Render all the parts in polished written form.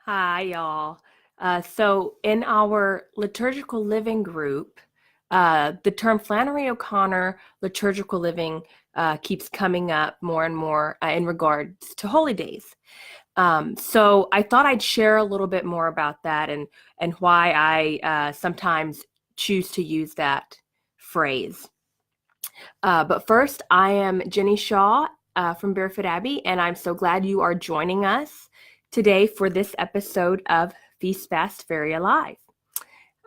Hi, y'all. So in our liturgical living group, the term Flannery O'Connor liturgical living keeps coming up more and more in regards to holy days. So I thought I'd share a little bit more about that and why I sometimes choose to use that phrase. But first, I am Jenny Shaw from Barefoot Abbey, and I'm so glad you are joining us today for this episode of Feast Fast Feria Live.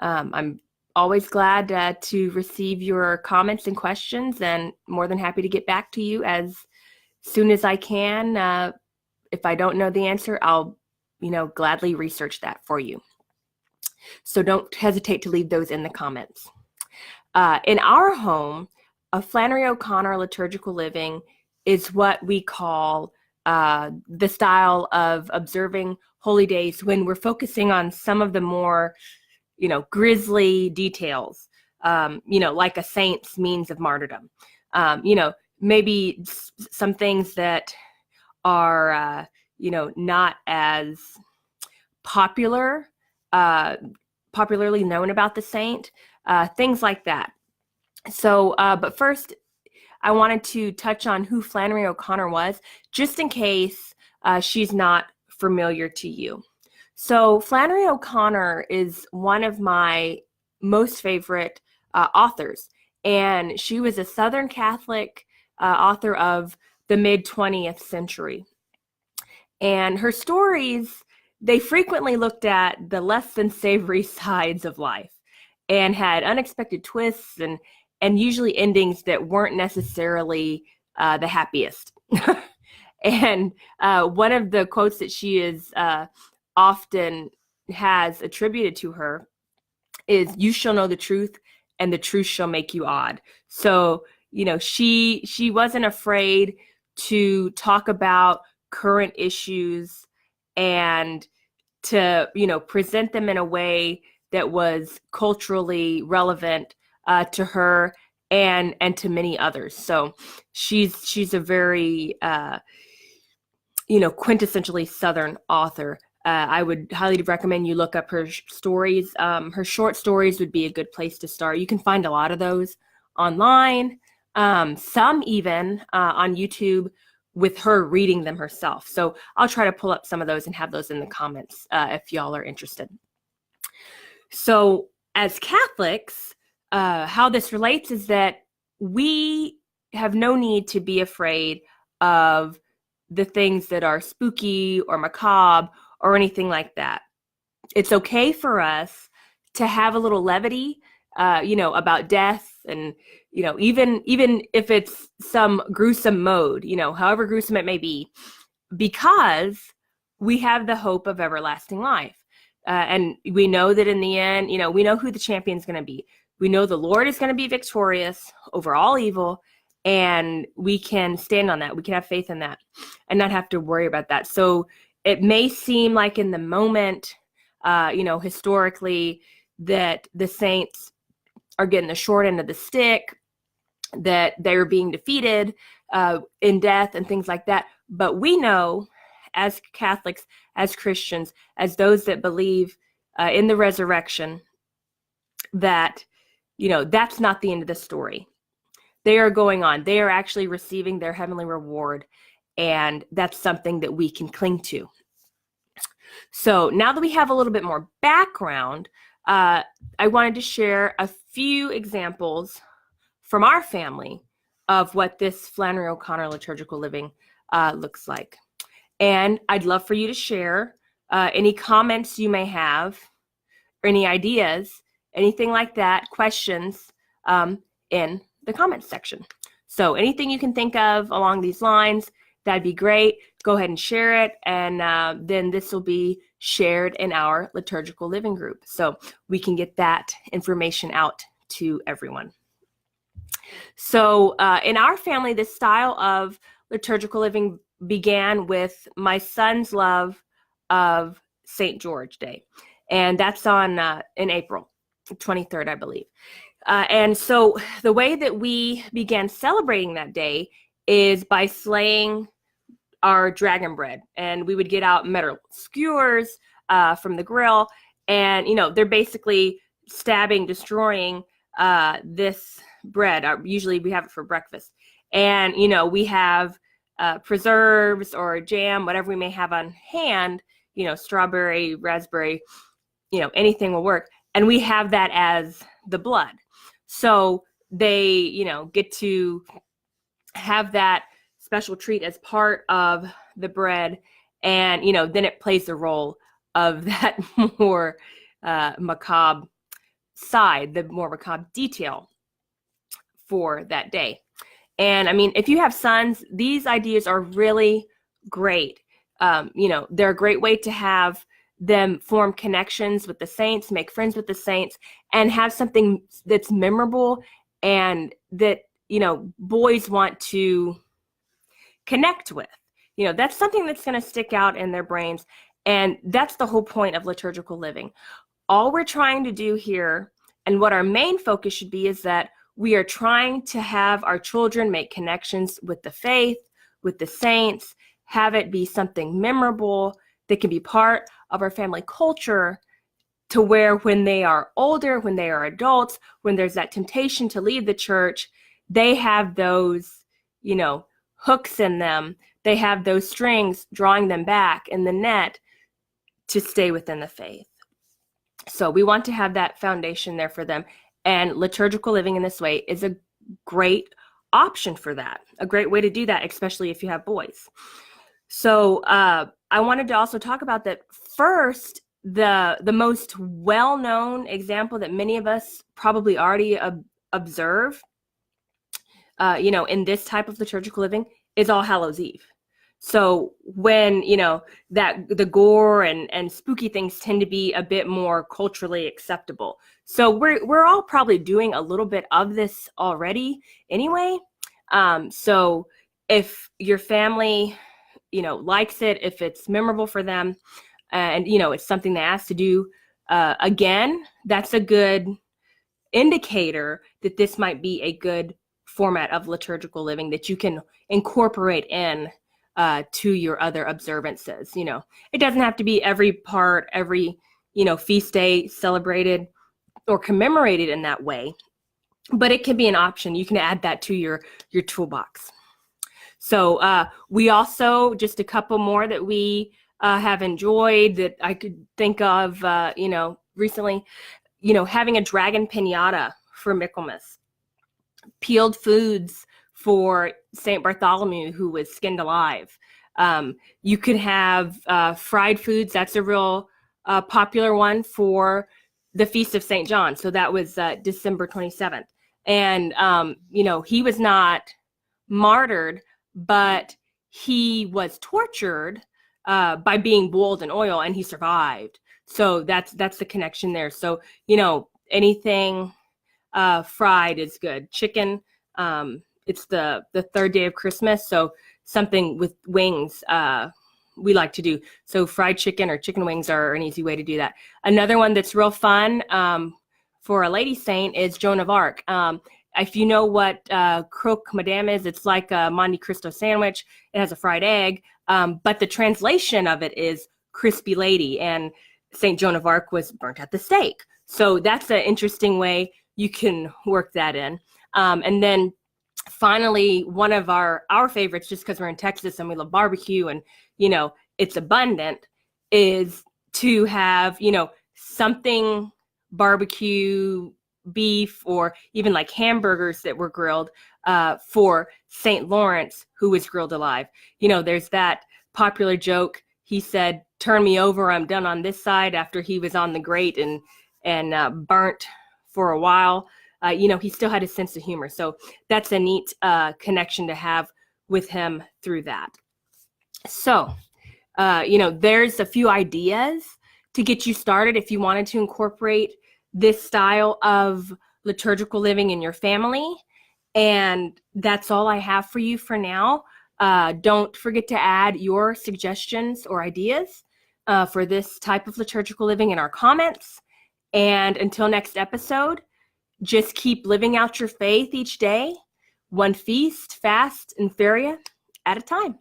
I'm always glad to receive your comments and questions, and more than happy to get back to you as soon as I can. If I don't know the answer, I'll gladly research that for you. So don't hesitate to leave those in the comments. In our home, a Flannery O'Connor liturgical living is what we call the style of observing holy days when we're focusing on some of the more, grisly details, like a saint's means of martyrdom. Maybe some things that are, not as popularly known about the saint, things like that. So, but first, I wanted to touch on who Flannery O'Connor was, just in case she's not familiar to you. So Flannery O'Connor is one of my most favorite authors, and she was a Southern Catholic author of the mid-20th century. And her stories, they frequently looked at the less than savory sides of life and had unexpected twists and usually endings that weren't necessarily the happiest. And one of the quotes that she is often has attributed to her is, "You shall know the truth, and the truth shall make you odd." So, she wasn't afraid to talk about current issues and to, present them in a way that was culturally relevant to her and to many others. So she's a very quintessentially Southern author. I would highly recommend you look up her stories. Her short stories would be a good place to start. You can find a lot of those online, some even on YouTube with her reading them herself. So I'll try to pull up some of those and have those in the comments if y'all are interested. So as Catholics, how this relates is that we have no need to be afraid of the things that are spooky or macabre or anything like that. It's okay for us to have a little levity, about death, and even if it's some gruesome mode, however gruesome it may be, because we have the hope of everlasting life. And we know that in the end, we know who the champion is going to be. We know the Lord is going to be victorious over all evil, and we can stand on that. We can have faith in that and not have to worry about that. So it may seem like in the moment, historically, that the saints are getting the short end of the stick, that they're being defeated in death and things like that. But we know, as Catholics, as Christians, as those that believe in the resurrection, that, that's not the end of the story. They are going on. They are actually receiving their heavenly reward, and that's something that we can cling to. So now that we have a little bit more background, I wanted to share a few examples from our family of what this Flannery O'Connor liturgical living looks like. And I'd love for you to share any comments you may have, or any ideas, anything like that, questions in the comments section. So anything you can think of along these lines, that'd be great. Go ahead and share it, and then this will be shared in our liturgical living group, so we can get that information out to everyone. So in our family, this style of liturgical living began with my son's love of St. George Day, and that's on in April 23rd, I believe. And so the way that we began celebrating that day is by slaying our dragon bread, and we would get out metal skewers, from the grill, and they're basically stabbing, destroying this bread. Usually we have it for breakfast, and we have preserves or jam, whatever we may have on hand, strawberry, raspberry, anything will work, and we have that as the blood. So they get to have that special treat as part of the bread, and then it plays the role of that more macabre side, the more macabre detail for that day. And I mean, if you have sons, these ideas are really great. They're a great way to have them form connections with the saints, make friends with the saints, and have something that's memorable and that boys want to connect with. That's something that's going to stick out in their brains, and that's the whole point of liturgical living. All we're trying to do here, and what our main focus should be, is that we are trying to have our children make connections with the faith, with the saints, have it be something memorable that can be part of our family culture, to where when they are older, when they are adults, when there's that temptation to leave the church, they have those, hooks in them. They have those strings drawing them back in the net to stay within the faith. So we want to have that foundation there for them. And liturgical living in this way is a great option for that, a great way to do that, especially if you have boys. So I wanted to also talk about that first. The most well-known example that many of us probably already observe, in this type of liturgical living, is All Hallows Eve. So when, that the gore and spooky things tend to be a bit more culturally acceptable. So we're all probably doing a little bit of this already anyway. So if your family, likes it, if it's memorable for them, and it's something they ask to do again, that's a good indicator that this might be a good format of liturgical living that you can incorporate in to your other observances. It doesn't have to be every part, every feast day celebrated or commemorated in that way, but it can be an option. You can add that to your toolbox. So we also, just a couple more that we have enjoyed that I could think of, recently, having a dragon piñata for Michaelmas, peeled foods for St. Bartholomew, who was skinned alive. You could have fried foods. That's a real popular one for the Feast of St. John. So that was December 27th. And, he was not martyred, but he was tortured by being boiled in oil, and he survived. So that's the connection there. So, anything fried is good. Chicken, it's the third day of Christmas, so something with wings we like to do. So fried chicken or chicken wings are an easy way to do that. Another one that's real fun for a lady saint is Joan of Arc. If you know what croque madame is, it's like a Monte Cristo sandwich. It has a fried egg, but the translation of it is crispy lady, and St. Joan of Arc was burnt at the stake. So that's an interesting way you can work that in. And then finally, one of our favorites, just because we're in Texas and we love barbecue and, it's abundant, is to have, something barbecue, beef, or even like hamburgers that were grilled for St. Lawrence, who was grilled alive. There's that popular joke. He said, "Turn me over, I'm done on this side," after he was on the grate and burnt for a while. He still had a sense of humor. So that's a neat connection to have with him through that. So, there's a few ideas to get you started if you wanted to incorporate this style of liturgical living in your family. And that's all I have for you for now. Don't forget to add your suggestions or ideas for this type of liturgical living in our comments. And until next episode, just keep living out your faith each day, one feast, fast, and Feria at a time.